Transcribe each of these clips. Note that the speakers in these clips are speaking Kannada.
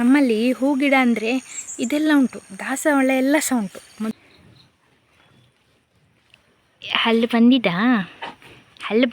ನಮ್ಮಲ್ಲಿ ಹೂ ಗಿಡ ಅಂದರೆ ಇದೆಲ್ಲ ಉಂಟು, ದಾಸವಾಳ ಎಲ್ಲ ಸಹ ಉಂಟು. ಹಲ್ಲು ಬಂದಿದ್ದಾ? ಹಲ್ಲು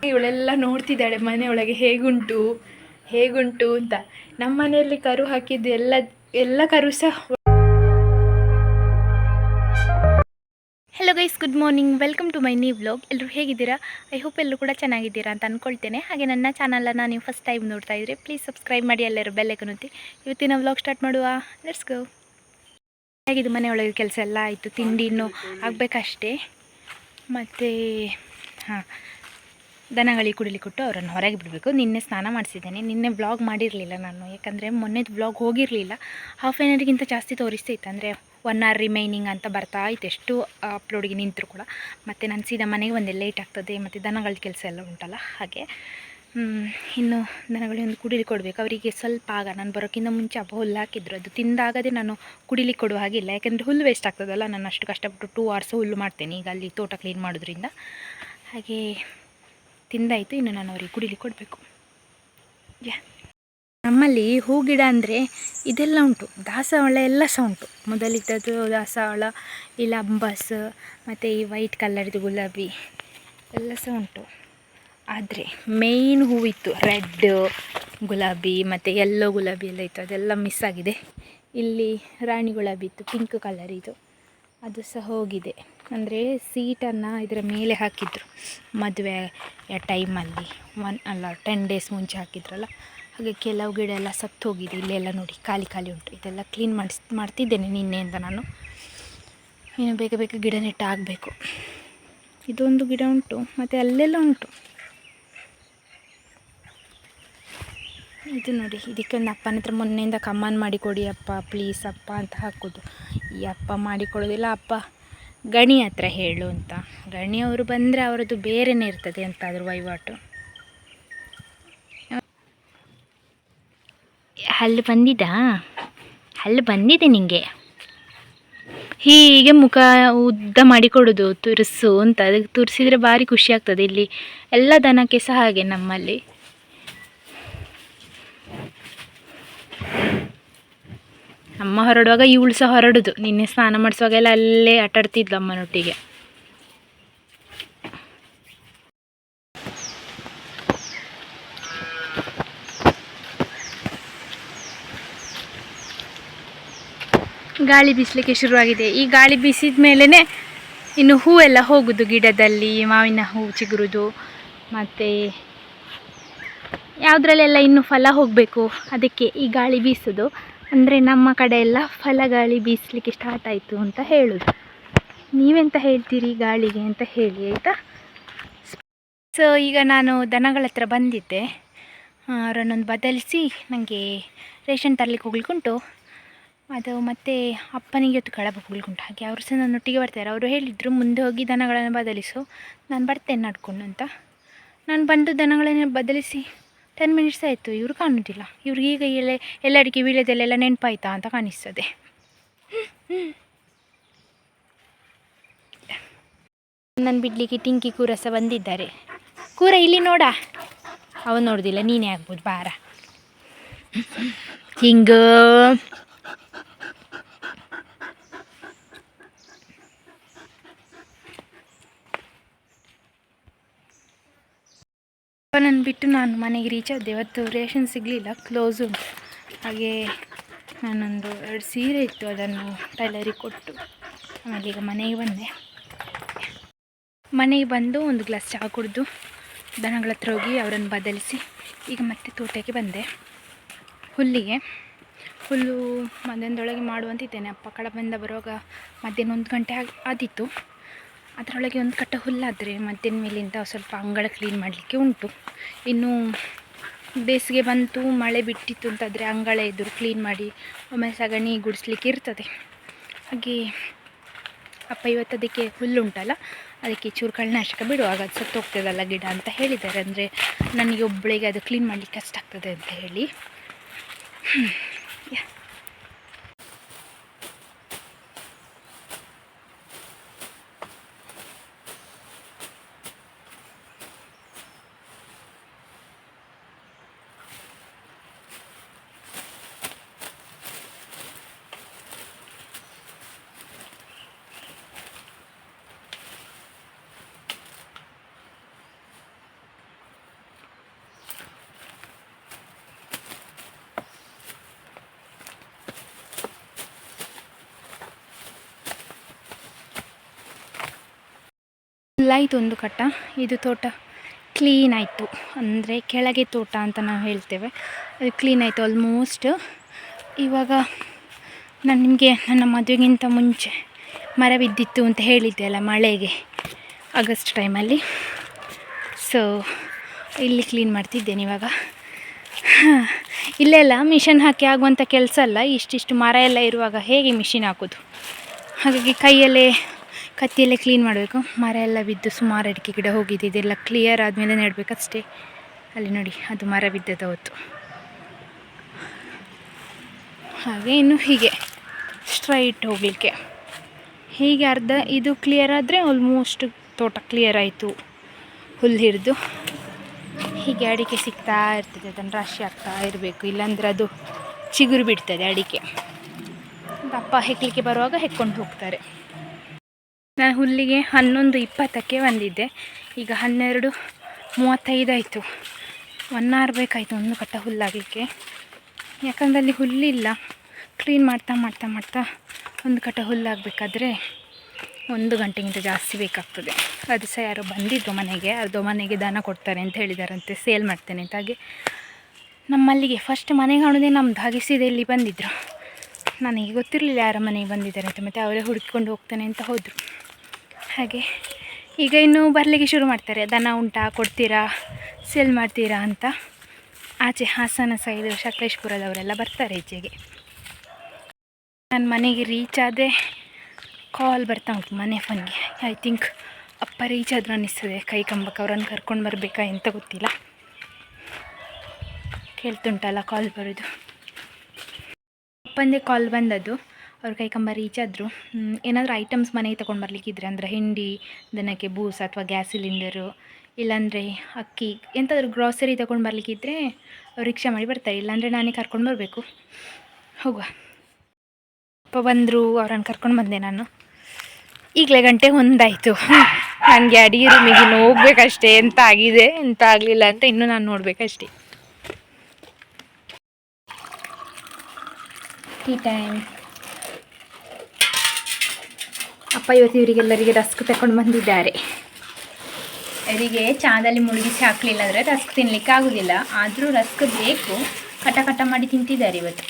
ಇವಳೆಲ್ಲ ನೋಡ್ತಿದ್ದಾಳೆ ಮನೆಯೊಳಗೆ ಹೇಗುಂಟು ಅಂತ. ನಮ್ಮ ಮನೆಯಲ್ಲಿ ಕರು ಹಾಕಿದ್ದು ಎಲ್ಲ ಕರು ಸಹ. Hello guys, good morning, welcome to my new vlog. ಎಲ್ಲರೂ ಹೇಗಿದ್ದೀರಾ? ಐ ಹೋಪ್ ಎಲ್ಲರೂ ಕೂಡ ಚೆನ್ನಾಗಿದ್ದೀರಾ ಅಂತ ಅಂದ್ಕೊಳ್ತೇನೆ. ಹಾಗೆ ನನ್ನ ಚಾನಲನ್ನು ನೀವು ಫಸ್ಟ್ ಟೈಮ್ ನೋಡ್ತಾ ಇದ್ದರೆ ಪ್ಲೀಸ್ ಸಬ್ಸ್ಕ್ರೈಬ್ ಮಾಡಿ, ಎಲ್ಲರೂ ಬೆಲ್ ಐಕಾನ್ ಒತ್ತಿ. ಇವತ್ತಿನ ವ್ಲಾಗ್ ಸ್ಟಾರ್ಟ್ ಮಾಡುವ, ಲೆಟ್ಸ್ ಗೋ. ಹೇಗಿದ್ದು ಮನೆಯೊಳಗೆ ಕೆಲಸ ಎಲ್ಲ ಆಯಿತು, ತಿಂಡಿ ಇನ್ನೂ ಆಗಬೇಕಷ್ಟೇ. ಮತ್ತು ದನಗಳಿಗೆ ಕುಡಿಲಿಕ್ಕೆ ಕೊಟ್ಟು ಅವರನ್ನು ಹೊರಗೆ ಬಿಡಬೇಕು. ನಿನ್ನೆ ಸ್ನಾನ ಮಾಡಿಸಿದ್ದೇನೆ. ನಿನ್ನೆ ವ್ಲಾಗ್ ಮಾಡಿರಲಿಲ್ಲ ನಾನು, ಯಾಕಂದರೆ ಮೊನ್ನೆದು ವ್ಲಾಗ್ ಹೋಗಿರಲಿಲ್ಲ. ಹಾಫ್ ಆನ್ ಅವರ್ಗಿಂತ ಜಾಸ್ತಿ ತೋರಿಸ್ತಾ ಇತ್ತು, ಅಂದರೆ 1 hour ರಿಮೈನಿಂಗ್ ಅಂತ ಬರ್ತಾ ಇತ್ತು, ಎಷ್ಟು ಅಪ್ಲೋಡಿಗೆ ನಿಂತರೂ ಕೂಡ. ಮತ್ತು ನಾನು ಸೀದಾ ಮನೆಗೆ ಬಂದೆ, ಲೇಟ್ ಆಗ್ತದೆ, ಮತ್ತು ದನಗಳ ಕೆಲಸ ಎಲ್ಲ ಉಂಟಲ್ಲ ಹಾಗೆ. ಇನ್ನು ದನಗಳಿಗೆ ಒಂದು ಕುಡಿಲಿಕ್ಕೆ ಕೊಡಬೇಕು. ಅವರಿಗೆ ಸ್ವಲ್ಪ ನಾನು ಬರೋಕ್ಕಿಂತ ಮುಂಚೆ ಹುಲ್ಲು ಹಾಕಿದ್ರು, ಅದು ತಿಂದಾಗದೇ ನಾನು ಕುಡಿಲಿಕ್ಕೆ ಕೊಡುವ ಹಾಗಿಲ್ಲ, ಯಾಕೆಂದರೆ ಹುಲ್ಲು ವೇಸ್ಟ್ ಆಗ್ತದಲ್ಲ. ನಾನು ಅಷ್ಟು ಕಷ್ಟಪಟ್ಟು 2 hours ಹುಲ್ಲು ಮಾಡ್ತೇನೆ ಈಗ ಅಲ್ಲಿ ತೋಟ ಕ್ಲೀನ್ ಮಾಡೋದ್ರಿಂದ. ಹಾಗೆ ತಿಂದಾಯಿತು, ಇನ್ನು ನಾನು ಅವರಿಗೆ ಕುಡಿಲಿಕ್ಕೆ ಕೊಡಬೇಕು. ನಮ್ಮಲ್ಲಿ ಹೂ ಗಿಡ ಅಂದರೆ ಇದೆಲ್ಲ ಉಂಟು, ದಾಸವಾಳ ಎಲ್ಲ ಸಹ ಉಂಟು. ಮೊದಲಿದ್ದದ್ದು ದಾಸವಾಳ, ಇಲ್ಲ ಅಂಬಸ್, ಮತ್ತು ಈ ವೈಟ್ ಕಲರ್ದು ಗುಲಾಬಿ ಎಲ್ಲ ಸಹ ಉಂಟು. ಆದರೆ ಮೇಯ್ನ್ ಹೂವಿತ್ತು, ರೆಡ್ ಗುಲಾಬಿ ಮತ್ತು ಯೆಲ್ಲೋ ಗುಲಾಬಿ ಎಲ್ಲ ಇತ್ತು, ಅದೆಲ್ಲ ಮಿಸ್ ಆಗಿದೆ. ಇಲ್ಲಿ ರಾಣಿ ಗುಲಾಬಿ ಇತ್ತು, ಪಿಂಕ್ ಕಲರ್ ಇದು, ಅದು ಸಹ ಹೋಗಿದೆ. ಅಂದರೆ ಸೀಟನ್ನು ಇದರ ಮೇಲೆ ಹಾಕಿದ್ರು ಮದುವೆಯ ಟೈಮಲ್ಲಿ, 10 days ಮುಂಚೆ ಹಾಕಿದ್ರಲ್ಲ, ಹಾಗೆ ಕೆಲವು ಗಿಡ ಎಲ್ಲ ಸತ್ತು ಹೋಗಿದೆ. ಇಲ್ಲೆಲ್ಲ ನೋಡಿ ಖಾಲಿ ಉಂಟು. ಇದೆಲ್ಲ ಕ್ಲೀನ್ ಮಾಡ್ತಿದ್ದೇನೆ ನಿನ್ನೆಯಿಂದ ನಾನು. ಇನ್ನು ಬೇಗ ಗಿಡ ನೆಟ್ಟು ಆಗಬೇಕು. ಇದೊಂದು ಗಿಡ ಉಂಟು, ಮತ್ತು ಅಲ್ಲೆಲ್ಲ ಉಂಟು. ಇದು ನೋಡಿ, ಇದಕ್ಕೊಂದು ಅಪ್ಪನ ಹತ್ರ ಮೊನ್ನೆಯಿಂದ ಕಮ್ಮನ್ ಮಾಡಿಕೊಡಿ ಅಪ್ಪ, ಪ್ಲೀಸ್ ಅಪ್ಪ ಅಂತ ಹಾಕೋದು. ಈ ಅಪ್ಪ ಮಾಡಿಕೊಡೋದಿಲ್ಲ. ಅಪ್ಪ ಗಣಿ ಹತ್ರ ಹೇಳು ಅಂತ. ಗಣಿಯವರು ಬಂದರೆ ಅವರದ್ದು ಬೇರೆಯೇ ಇರ್ತದೆ, ಎಂತಾದರೂ ವಹಿವಾಟು. ಹಲ್ಲು ಬಂದಿದ್ದಾ? ಹಲ್ಲು ಬಂದಿದೆ ನಿನಗೆ? ಹೀಗೆ ಮುಖ ಉದ್ದ ಮಾಡಿಕೊಡೋದು, ತುರಿಸು ಅಂತ. ಅದಕ್ಕೆ ತುರಿಸಿದರೆ ಭಾರಿ ಖುಷಿ ಆಗ್ತದೆ. ಇಲ್ಲಿ ಎಲ್ಲ ದನಕ್ಕೆ ಸಹ ಹಾಗೆ ನಮ್ಮಲ್ಲಿ. ಅಮ್ಮ ಹೊರಡುವಾಗ ಇವಳು ಸಹ ಹೊರಡೋದು. ನಿನ್ನೆ ಸ್ನಾನ ಮಾಡಿಸುವಾಗೆಲ್ಲ ಅಲ್ಲೇ ಆಟಾಡ್ತಿದ್ಲು ಅಮ್ಮನೊಟ್ಟಿಗೆ. ಗಾಳಿ ಬೀಸಲಿಕ್ಕೆ ಶುರುವಾಗಿದೆ. ಈ ಗಾಳಿ ಬೀಸಿದ ಮೇಲೇ ಇನ್ನು ಹೂವೆಲ್ಲ ಹೋಗೋದು ಗಿಡದಲ್ಲಿ, ಮಾವಿನ ಹೂ ಚಿಗುರುದು, ಮತ್ತು ಯಾವುದ್ರಲ್ಲೆಲ್ಲ ಇನ್ನು ಫಲ ಹೋಗಬೇಕು, ಅದಕ್ಕೆ ಈ ಗಾಳಿ ಬೀಸೋದು. ಅಂದರೆ ನಮ್ಮ ಕಡೆ ಎಲ್ಲ ಫಲಗಾಳಿ ಬೀಸಲಿಕ್ಕೆ ಸ್ಟಾರ್ಟ್ ಆಯಿತು ಅಂತ ಹೇಳೋದು. ನೀವೆಂತ ಹೇಳ್ತೀರಿ ಗಾಳಿಗೆ ಅಂತ ಹೇಳಿ, ಆಯಿತಾ? ಸೊ ಈಗ ನಾನು ದನಗಳ ಹತ್ರ ಬಂದಿದ್ದೆ. ಅವರನ್ನೊಂದು ಬದಲಿಸಿ ನನಗೆ ರೇಷನ್ ತರಲಿಕ್ಕೆ ಹೋಗ್ಲಿಕ್ಕುಂಟು. ಅದು ಮತ್ತು ಅಪ್ಪನಿಗೆ ಹೊತ್ತು ಕಳಪ ಹೋಗ್ಲಿಕ್ಕುಂಟು. ಹಾಗೆ ಅವರು ಸಹ ನನ್ನೊಟ್ಟಿಗೆ ಬರ್ತಾರೆ. ಅವರು ಹೇಳಿದರು ಮುಂದೆ ಹೋಗಿ ದನಗಳನ್ನು ಬದಲಿಸು, ನಾನು ಬರ್ತೇನೆ ನಡ್ಕೊಂಡು ಅಂತ. ನಾನು ಬಂದು ದನಗಳನ್ನು ಬದಲಿಸಿ 10 minutes ಆಯಿತು, ಇವರು ಕಾಣೋದಿಲ್ಲ. ಇವ್ರಿಗೆ ಈಗ ಎಲ್ಲರಿಗೆ ವೀಳ್ಯದೆಲ್ಲೆಲ್ಲ ನೆನಪಾಯ್ತಾ ಅಂತ ಕಾಣಿಸ್ತದೆ. ನನ್ನ ಬಿಡಲಿಕ್ಕೆ ಟಿಂಕಿ ಕೂರ ಸಹ ಬಂದಿದ್ದಾರೆ. ಕೂರ ಇಲ್ಲಿ ನೋಡ, ಅವನು ನೋಡೋದಿಲ್ಲ, ನೀನೇ ಆಗ್ಬೋದು, ಬಾರ ಹಿಂಗ. ನನ್ನ ಬಿಟ್ಟು ನಾನು ಮನೆಗೆ ರೀಚ್ ಆದೆ. ಇವತ್ತು ರೇಷನ್ ಸಿಗಲಿಲ್ಲ, ಕ್ಲೋಸ್ ಉಂಟು. ಹಾಗೆ ನಾನೊಂದು 2 ಸೀರೆ ಇತ್ತು, ಅದನ್ನು ಟೈಲರಿಗೆ ಕೊಟ್ಟು ಆಮೇಲೆ ಈಗ ಮನೆಗೆ ಬಂದೆ. ಮನೆಗೆ ಬಂದು ಒಂದು ಗ್ಲಾಸ್ ಚಹಾ ಕುಡಿದು ದನಗಳ ಹತ್ರ ಹೋಗಿ ಅವರನ್ನು ಬದಲಿಸಿ ಈಗ ಮತ್ತೆ ತೋಟಕ್ಕೆ ಬಂದೆ. ಹುಲ್ಲು ಮಧ್ಯಾಹ್ನದೊಳಗೆ ಮಾಡುವಂತಿದ್ದೇನೆ. ಅಪ್ಪ ಕಳಪೆಯಿಂದ ಬರುವಾಗ ಮಧ್ಯಾಹ್ನ 1 ಗಂಟೆ ಆದಿತ್ತು. ಅದರೊಳಗೆ ಒಂದು ಕಟ್ಟ ಹುಲ್ಲಾದರೆ ಮಧ್ಯಾಹ್ನ ಮೇಲಿಂದ ಸ್ವಲ್ಪ ಅಂಗಳ ಕ್ಲೀನ್ ಮಾಡಲಿಕ್ಕೆ ಉಂಟು. ಇನ್ನು ಬೇಸಿಗೆ ಬಂತು, ಮಳೆ ಬಿಟ್ಟಿತ್ತು ಅಂತಾದರೆ ಅಂಗಳ ಎದುರು ಕ್ಲೀನ್ ಮಾಡಿ ಒಮ್ಮೆ ಸಗಣಿ ಗುಡಿಸ್ಲಿಕ್ಕೆ ಇರ್ತದೆ. ಹಾಗೆ ಅಪ್ಪ ಇವತ್ತು ಅದಕ್ಕೆ ಹುಲ್ಲುಂಟಲ್ಲ, ಅದಕ್ಕೆ ಚೂರು ಕಳೆನಾಶಕ ಬಿಡುವಾಗ ಅದು ಸತ್ತೋಗ್ತದಲ್ಲ ಗಿಡ ಅಂತ ಹೇಳಿದ್ದಾರೆ. ಅಂದರೆ ನನಗೆ ಒಬ್ಬಳಿಗೆ ಅದು ಕ್ಲೀನ್ ಮಾಡಲಿಕ್ಕೆ ಕಷ್ಟ ಆಗ್ತದೆ ಅಂತ ಹೇಳಿ. ಆಯಿತು ಒಂದು ಕಟ್ಟ. ಇದು ತೋಟ ಕ್ಲೀನ್ ಆಯಿತು, ಅಂದರೆ ಕೆಳಗೆ ತೋಟ ಅಂತ ನಾವು ಹೇಳ್ತೇವೆ, ಅದು ಕ್ಲೀನ್ ಆಯಿತು ಆಲ್ಮೋಸ್ಟ್. ಇವಾಗ ನಾನು ನಿಮಗೆ ನನ್ನ ಮದುವೆಗಿಂತ ಮುಂಚೆ ಮರ ಬಿದ್ದಿತ್ತು ಅಂತ ಹೇಳಿದ್ದೆ ಅಲ್ಲ ಮಳೆಗೆ, ಆಗಸ್ಟ್ ಟೈಮಲ್ಲಿ. ಸೊ ಇಲ್ಲಿ ಕ್ಲೀನ್ ಮಾಡ್ತಿದ್ದೇನೆ ಇವಾಗ. ಇಲ್ಲೆಲ್ಲ ಮಿಷನ್ ಹಾಕಿ ಆಗುವಂಥ ಕೆಲಸ ಅಲ್ಲ, ಇಷ್ಟಿಷ್ಟು ಮರ ಎಲ್ಲ ಇರುವಾಗ ಹೇಗೆ ಮಿಷಿನ್ ಹಾಕೋದು, ಹಾಗಾಗಿ ಕೈಯಲ್ಲೇ ಕತ್ತಿಯಲ್ಲೇ ಕ್ಲೀನ್ ಮಾಡಬೇಕು. ಮರ ಎಲ್ಲ ಬಿದ್ದು ಸುಮಾರು ಅಡಿಕೆ ಗಿಡ ಹೋಗಿದೆ, ಇದೆಲ್ಲ ಕ್ಲಿಯರ್ ಆದಮೇಲೆ ನೆಡಬೇಕಷ್ಟೇ. ಅಲ್ಲಿ ನೋಡಿ, ಅದು ಮರ ಬಿದ್ದದ್ದು ಅವತ್ತು. ಹಾಗೆ ಇನ್ನು ಹೀಗೆ ಸ್ಟ್ರೈಟ್ ಹೋಗಲಿಕ್ಕೆ, ಹೀಗೆ ಅರ್ಧ ಇದು ಕ್ಲಿಯರ್ ಆದರೆ ಆಲ್ಮೋಸ್ಟ್ ತೋಟ ಕ್ಲಿಯರ್ ಆಯಿತು. ಹುಲ್ಲು ಹಿರಿದು ಹೀಗೆ ಅಡಿಕೆ ಸಿಗ್ತಾ ಇರ್ತದೆ, ಅದನ್ನು ರಾಶಿ ಆಗ್ತಾ ಇರಬೇಕು, ಇಲ್ಲಾಂದರೆ ಅದು ಚಿಗುರು ಬಿಡ್ತದೆ ಅಡಿಕೆ. ಅಪ್ಪ ಹೆಕ್ಕಲಿಕ್ಕೆ ಬರುವಾಗ ಹೆಕ್ಕೊಂಡು ಹೋಗ್ತಾರೆ. ನಾನು ಹುಲ್ಲಿಗೆ 11:20ಕ್ಕೆ ಬಂದಿದ್ದೆ, ಈಗ 12:35 ಆಯಿತು. 1 hour ಬೇಕಾಯಿತು ಒಂದು ಕಟ್ಟ ಹುಲ್ಲಾಗಲಿಕ್ಕೆ. ಯಾಕಂದರೆ ಅಲ್ಲಿ ಹುಲ್ಲಿಲ್ಲ, ಕ್ಲೀನ್ ಮಾಡ್ತಾ ಮಾಡ್ತಾ ಮಾಡ್ತಾ ಒಂದು ಕಟ್ಟ ಹುಲ್ಲಾಗಬೇಕಾದ್ರೆ 1 ಗಂಟೆಗಿಂತ ಜಾಸ್ತಿ ಬೇಕಾಗ್ತದೆ. ಅದು ಸಹ ಯಾರೋ ಬಂದಿದ್ರು ಮನೆಗೆ, ಅದು ಮನೆಗೆ ದನ ಕೊಡ್ತಾರೆ ಅಂತ ಹೇಳಿದಾರಂತೆ, ಸೇಲ್ ಮಾಡ್ತೇನೆ ಅಂತ. ಹಾಗೆ ನಮ್ಮಲ್ಲಿಗೆ ಫಸ್ಟ್ ಮನೆ ಕಾಣೋದೇ ನಮ್ಮದು, ಹಾಗೆ ಸೀದಾ ಇಲ್ಲಿ ಬಂದಿದ್ದರು. ನನಗೆ ಗೊತ್ತಿರಲಿಲ್ಲ ಯಾರ ಮನೆಗೆ ಬಂದಿದ್ದಾರೆ ಅಂತ, ಮತ್ತು ಅವರೇ ಹುಡುಕಿಕೊಂಡು ಹೋಗ್ತಾನೆ ಅಂತ ಹೋದರು. ಹಾಗೆ ಈಗ ಇನ್ನೂ ಬರಲಿಕ್ಕೆ ಶುರು ಮಾಡ್ತಾರೆ, ದನ ಉಂಟಾ, ಕೊಡ್ತೀರಾ, ಸೇಲ್ ಮಾಡ್ತೀರಾ ಅಂತ. ಆಚೆ ಹಾಸನ ಸೈಡು ಸಕಲೇಶ್ಪುರದವರೆಲ್ಲ ಬರ್ತಾರೆ ಈಚೆಗೆ. ನಾನು ಮನೆಗೆ ರೀಚ್ ಆದರೆ ಕಾಲ್ ಬರ್ತಾ ಉಂಟು ಮನೆ ಫೋನ್ಗೆ. ಐ ಥಿಂಕ್ ಅಪ್ಪ ರೀಚ್ ಆದರೂ ಅನ್ನಿಸ್ತದೆ. ಕೈ ಕಂಬಕ್ಕೆ ಅವರನ್ನು ಕರ್ಕೊಂಡು ಬರಬೇಕಾ ಎಂತ ಗೊತ್ತಿಲ್ಲ, ಕೇಳ್ತುಂಟಲ್ಲ ಕಾಲ್ ಬರೋದು. ಅಪ್ಪಂದೇ ಕಾಲ್ ಬಂದದ್ದು, ಅವ್ರ ಕೈ ಕಂಬ ರೀಚ್ ಆದರು. ಏನಾದರೂ ಐಟಮ್ಸ್ ಮನೆಗೆ ತೊಗೊಂಡು ಬರಲಿಕ್ಕಿದ್ರೆ, ಅಂದರೆ ಹಿಂಡಿ, ದನಕ್ಕೆ ಬೂಸ ಅಥವಾ ಗ್ಯಾಸ್ ಸಿಲಿಂಡರು, ಇಲ್ಲಾಂದರೆ ಅಕ್ಕಿ, ಎಂತಾದರೂ ಗ್ರಾಸರಿ ತೊಗೊಂಡು ಬರಲಿಕ್ಕಿದ್ರೆ ಅವ್ರು ರಿಕ್ಷಾ ಮಾಡಿ ಬರ್ತಾರೆ, ಇಲ್ಲಾಂದರೆ ನಾನೇ ಕರ್ಕೊಂಡು ಬರಬೇಕು. ಹೋಗುವ. ಅಪ್ಪ ಬಂದರು, ಅವ್ರನ್ನ ಕರ್ಕೊಂಡು ಬಂದೆ ನಾನು. ಈಗಲೇ 1:01 ಆಯಿತು. ನನಗೆ ಅಡಿಗೆ ರೂಮಿಗೆ ಹೋಗ್ಬೇಕಷ್ಟೇ, ಎಂತ ಆಗಿದೆ ಎಂತ ಆಗಲಿಲ್ಲ ಅಂತ ಇನ್ನೂ ನಾನು ನೋಡಬೇಕಷ್ಟೇ. Tea time. ಅಪ್ಪ ಇವತ್ತು ಇವರಿಗೆಲ್ಲರಿಗೆ ರಸ್ಕ್ ತಗೊಂಡು ಬಂದಿದ್ದಾರೆ. ಅವರಿಗೆ ಚಾದಲ್ಲಿ ಮುಳುಗಿಸಿ ಹಾಕಲಿಲ್ಲ ಅಂದರೆ ರಸ್ಕ್ ತಿನ್ನಲಿಕ್ಕೆ ಆಗೋದಿಲ್ಲ, ಆದರೂ ರಸ್ಕ್ ಬೇಕು. ಕಟ ಕಟ ಮಾಡಿ ತಿಂತಿದ್ದಾರೆ ಇವತ್ತು.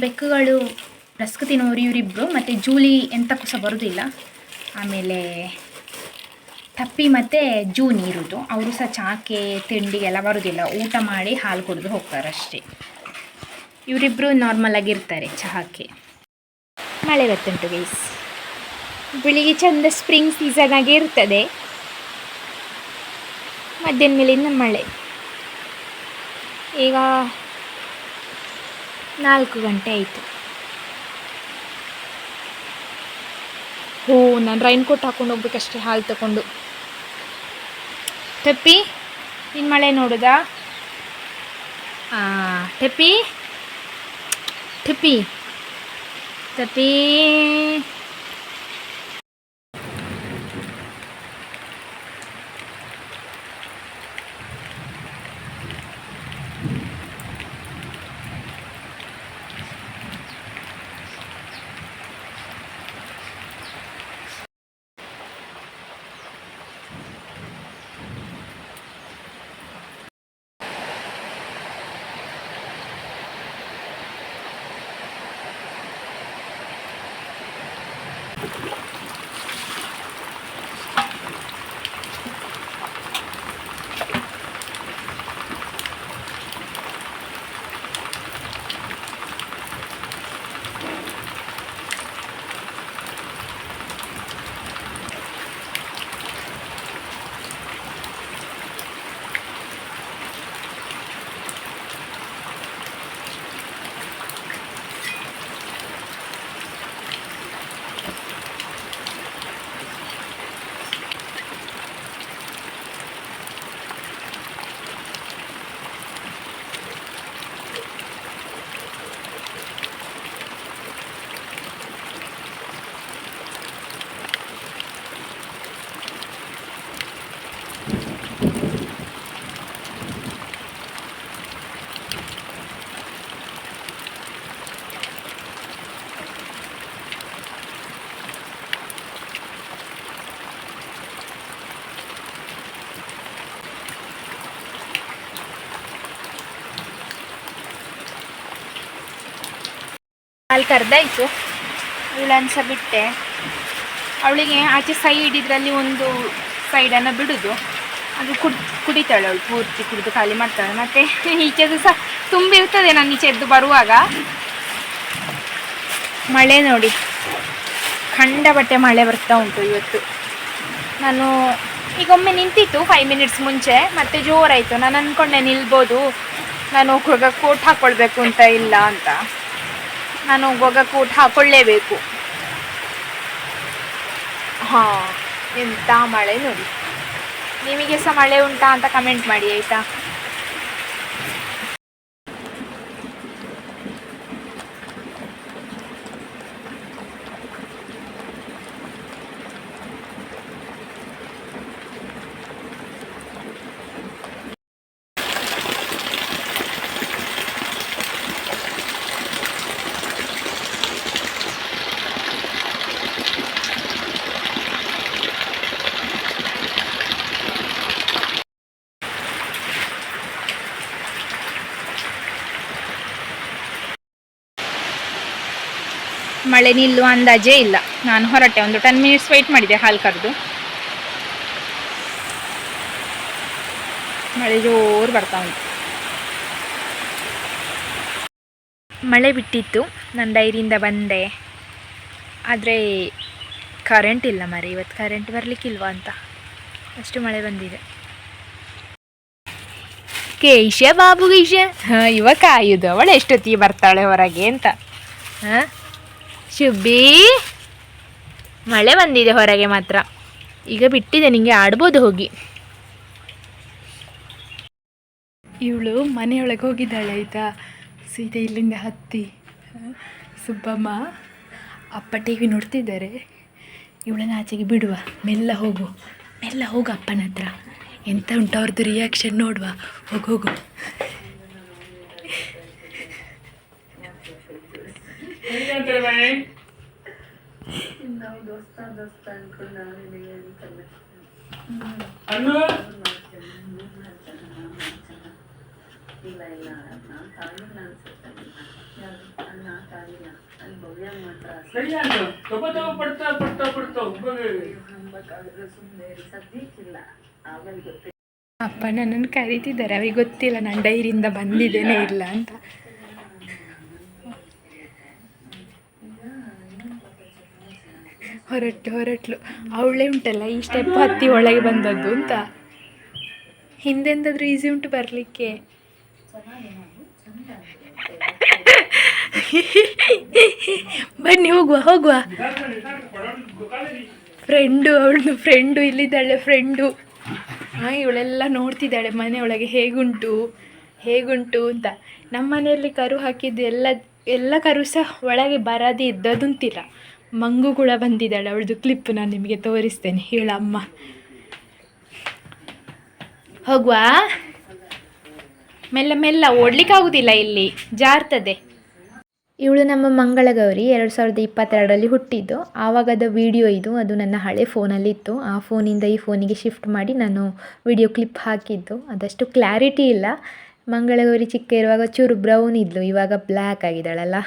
ಬೆಕ್ಕುಗಳು ರಸ್ಕ್ ತಿನ್ನೋರು ಇವರಿಬ್ಬರು, ಮತ್ತು ಜೂಲಿ ಎಂತಕ್ಕೂ ಸಹ ಬರೋದಿಲ್ಲ. ಆಮೇಲೆ ಟಪ್ಪಿ ಮತ್ತು ಜೂನಿ ಇರೋದು, ಅವರು ಸಹ ಚಾಕೆ ತಿಂಡಿಗೆಲ್ಲ ಬರೋದಿಲ್ಲ, ಊಟ ಮಾಡಿ ಹಾಲು ಕುಡಿದು ಹೋಗ್ತಾರೆ ಅಷ್ಟೇ. ಇವರಿಬ್ಬರು ನಾರ್ಮಲಾಗಿರ್ತಾರೆ ಚಹಾಕ್ಕೆ. ಮಳೆ ಗೊತ್ತುಂಟು ಗೈಸ್, ಬೆಳಿಗ್ಗೆ ಚಂದ ಸ್ಪ್ರಿಂಗ್ ಸೀಸನ್ ಆಗಿ ಇರ್ತದೆ, ಮಧ್ಯಾಹ್ನ ಮೇಲಿಂದ ಮಳೆ. ಈಗ 4 ಗಂಟೆ ಆಯಿತು. ನಾನು ರೈನ್ ಕೋಟ್ ಹಾಕ್ಕೊಂಡು ಹೋಗ್ಬೇಕಷ್ಟೇ, ಹಾಲು ತಗೊಂಡು. ಟಪ್ಪಿ, ನಿನ್ನ ಮಳೆ ನೋಡೋದಾ? ಟಪ್ಪಿ ಟಪ್ಪಿ ಟಪ್ಪಿ. ಹಾಲು ಕರೆದಾಯಿತು. ಇವಳನ್ನು ಸಹ ಬಿಟ್ಟೆ. ಅವಳಿಗೆ ಆಚೆ ಸೈಡ್ ಇದರಲ್ಲಿ ಒಂದು ಸೈಡನ್ನು ಬಿಡೋದು, ಅದು ಕುಡಿತಾಳೆ ಅವಳು, ಪೂರ್ತಿ ಕುಡಿದು ಖಾಲಿ ಮಾಡ್ತಾಳೆ. ಮತ್ತು ಈಚೆದು ಸಹ ತುಂಬಿರ್ತದೆ ನಾನು ಈಚೆ ಎದ್ದು ಬರುವಾಗ. ಮಳೆ ನೋಡಿ, ಖಂಡಪಟ್ಟೆ ಮಳೆ ಬರ್ತಾ ಉಂಟು ಇವತ್ತು. ನಾನು ಈಗೊಮ್ಮೆ ನಿಂತಿತ್ತು 5 ಮಿನಿಟ್ಸ್ ಮುಂಚೆ, ಮತ್ತೆ ಜೋರಾಯಿತು. ನಾನು ಅಂದ್ಕೊಂಡೆ ನಿಲ್ಬೋದು, ನಾನು ಹೋಗುವಾಗ ಕೋಟ್ ಹಾಕ್ಕೊಳ್ಬೇಕು ಅಂತ ಇಲ್ಲ ಅಂತ. ನಾನು ಹೋಗುವಾಗ ಕೋಟ್ ಹಾಕ್ಕೊಳ್ಳೇಬೇಕು. ಹಾಂ, ಎಂಥ ಮಳೆ ನೋಡಿ. ನಿಮಗೆ ಸಹ ಮಳೆ ಉಂಟಾ ಅಂತ ಕಮೆಂಟ್ ಮಾಡಿ ಆಯಿತಾ. ಮಳೆ ನಿಲ್ಲುವ ಅಂದಾಜೇ ಇಲ್ಲ. ನಾನು ಹೊರಟೆ, ಒಂದು 10 ಮಿನಿಟ್ಸ್ ವೆಯ್ಟ್ ಮಾಡಿದೆ ಹಾಲು ಕರೆದು. ಮಳೆ ಜೋರು ಬರ್ತಾ ಉಂಟು. ಮಳೆ ಬಿಟ್ಟಿತ್ತು, ನಾನು ಡೈರಿಯಿಂದ ಬಂದೆ. ಆದರೆ ಕರೆಂಟ್ ಇಲ್ಲ ಮರೆ, ಇವತ್ತು ಕರೆಂಟ್ ಬರಲಿಕ್ಕಿಲ್ವಾ ಅಂತ ಅಷ್ಟು ಮಳೆ ಬಂದಿದೆ. ಕೇಶ ಬಾಬು ಗೀಶ, ಹಾಂ, ಇವ ಕಾಯುದು ಅವಳು ಎಷ್ಟೊತ್ತಿಗೆ ಬರ್ತಾಳೆ ಹೊರಗೆ ಅಂತ. ಹಾಂ ಶುಬ್ಬಿ, ಮಳೆ ಬಂದಿದೆ ಹೊರಗೆ ಮಾತ್ರ. ಈಗ ಬಿಟ್ಟಿದೆ, ನಿಮಗೆ ಆಡ್ಬೋದು ಹೋಗಿ. ಇವಳು ಮನೆಯೊಳಗೆ ಹೋಗಿದ್ದಾಳೆ ಆಯಿತಾ. ಸೀದಾ ಇಲ್ಲಿಂದ ಹತ್ತಿ ಸುಬ್ಬಮ್ಮ ಅಪ್ಪ TV ನೋಡ್ತಿದ್ದಾರೆ. ಇವಳನ್ನ ಆಚೆಗೆ ಬಿಡುವ, ಮೆಲ್ಲ ಹೋಗು, ಮೆಲ್ಲ ಹೋಗು ಅಪ್ಪನ ಹತ್ರ. ಎಂತ ಉಂಟು ಅವ್ರದ್ದು ರಿಯಾಕ್ಷನ್ ನೋಡುವ. ಹೋಗು ಹೋಗು. ಅಪ್ಪ ನನ್ನನ್ನು ಕರೀತಿದ್ದಾರೆ, ಅವರಿಗೆ ಗೊತ್ತಿಲ್ಲ ನಾನು ಡೈರಿಯಿಂದ ಬಂದಿದ್ದೇನೆ ಇಲ್ಲ ಅಂತ. ಹೊರಟ್ಲು. ಅವಳೇ ಉಂಟಲ್ಲ ಈ ಸ್ಟೆಪ್ ಹತ್ತಿ ಒಳಗೆ ಬಂದದ್ದು ಅಂತ. ಹಿಂದೆಂದಾದ್ರೂ ಈಸಿ ಉಂಟು ಬರಲಿಕ್ಕೆ. ಬನ್ನಿ ಹೋಗುವ. ಅವಳದು ಫ್ರೆಂಡು ಇಲ್ಲಿದ್ದಾಳೆ, ಫ್ರೆಂಡು. ಹಾಂ, ಇವಳೆಲ್ಲ ನೋಡ್ತಿದ್ದಾಳೆ ಮನೆಯೊಳಗೆ ಹೇಗುಂಟು ಅಂತ. ನಮ್ಮ ಮನೆಯಲ್ಲಿ ಕರು ಹಾಕಿದ್ದು ಎಲ್ಲ ಕರು ಸಹ ಒಳಗೆ ಬರದೇ ಇದ್ದದಂತಿಲ್ಲ. ಮಂಗು ಕೂಡ ಬಂದಿದ್ದಾಳೆ, ಅವಳದು ಕ್ಲಿಪ್ ನಾನು ನಿಮಗೆ ತೋರಿಸ್ತೇನೆ. ಇವಳಮ್ಮ ಹೋಗುವ, ಮೆಲ್ಲ ಓಡ್ಲಿಕ್ಕಾಗೋದಿಲ್ಲ, ಇಲ್ಲಿ ಜಾರ್ತದೆ. ಇವಳು ನಮ್ಮ ಮಂಗಳಗೌರಿ 2022ರಲ್ಲಿ ಹುಟ್ಟಿದ್ದು. ಆವಾಗದ ವಿಡಿಯೋ ಇದು. ಅದು ನನ್ನ ಹಳೆ ಫೋನಲ್ಲಿತ್ತು. ಆ ಫೋನಿಂದ ಈ ಫೋನಿಗೆ ಶಿಫ್ಟ್ ಮಾಡಿ ನಾನು ವಿಡಿಯೋ ಕ್ಲಿಪ್ ಹಾಕಿದ್ದು. ಅದಷ್ಟು ಕ್ಲಾರಿಟಿ ಇಲ್ಲ. ಮಂಗಳಗೌರಿ ಚಿಕ್ಕ ಇರುವಾಗ ಚೂರು ಬ್ರೌನ್ ಇದ್ಲು, ಇವಾಗ ಬ್ಲ್ಯಾಕ್ ಆಗಿದ್ದಾಳಲ್ಲ.